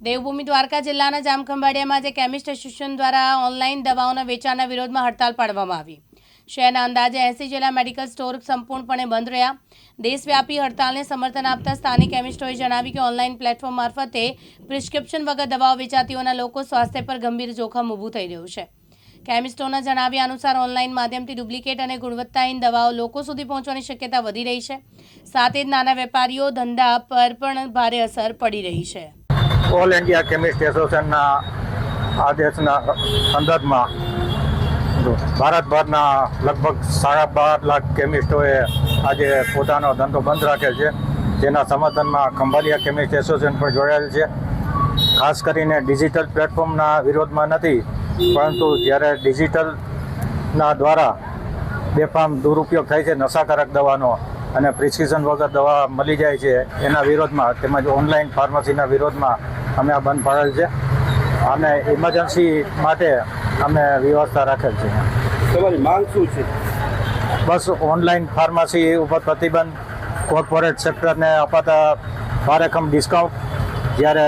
દેવભૂમિ દ્વારકા જિલ્લાના જામખંભાળિયામાં આજે chemist association દ્વારા ઓનલાઈન દવાઓના વેચાણના વિરોધમાં હડતાલ પાડવામાં આવી। શહેરના અંદાજે 80 જેટલા મેડિકલ સ્ટોર સંપૂર્ણપણે બંધ રહ્યા। દેશવ્યાપી હડતાલને સમર્થન આપતા સ્થાનિક કેમિસ્ટોએ જણાવ્યું કે ઓનલાઈન પ્લેટફોર્મ મારફતે પ્રિસ્ક્રિપ્શન વગર દવાઓ વેચાતીઓના લોકો સ્વાસ્થ્ય પર ગંભીર જોખમ ઊભું થઈ રહ્યું છે। કેમિસ્ટોના જણાવ્યા અનુસાર ઓનલાઈન માધ્યમથી ડુપ્લિકેટ અને ગુણવત્તાહીન દવાઓ લોકો સુધી પહોંચવાની શક્યતા વધી રહી છે। સાથે જ નાના વેપારીઓ ધંધા પર પણ ભારે અસર પડી રહી છે। ઓલ ઇન્ડિયા કેમિસ્ટ એસોસિએશનના આદેશના સંદર્ભમાં ભારતભરના લગભગ 12.5 લાખ કેમિસ્ટોએ આજે પોતાનો ધંધો બંધ રાખેલ છે, જેના સમર્થનમાં ખંભાળિયા કેમિસ્ટ એસોસિએશન પણ જોડાયેલ છે। ખાસ કરીને ડિજિટલ પ્લેટફોર્મના વિરોધમાં નથી, પરંતુ જ્યારે ડિજિટલના દ્વારા બેફામ દુરુપયોગ થાય છે નશાકારક દવાનો અને પ્રિસ્ક્રિપ્શન વગર દવા મળી જાય છે, એના વિરોધમાં તેમજ ઓનલાઈન ફાર્મસીના વિરોધમાં અમે આ બંધ પાડેલ છે અને ઇમરજન્સી માટે અમે વ્યવસ્થા રાખેલ છે। તમારી માંગ શું છે? બસ ઓનલાઈન ફાર્મસી ઉપર પ્રતિબંધ, કોર્પોરેટ સેક્ટરને અપાતા ભારેખમ ડિસ્કાઉન્ટ, જ્યારે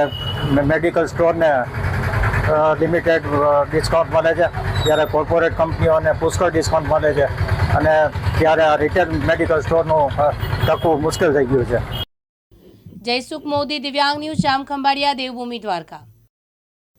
મેડિકલ સ્ટોરને લિમિટેડ ડિસ્કાઉન્ટ મળે છે, ત્યારે કોર્પોરેટ કંપનીઓને પુષ્કળ ડિસ્કાઉન્ટ મળે છે અને ત્યારે આ રિટેલ મેડિકલ સ્ટોરનું ટકવું મુશ્કેલ થઈ ગયું છે। જયસુખ મોદી, દિવ્યાંગ ન્યૂઝ, જામખંભાળિયા, દેવભૂમિ દ્વારકા।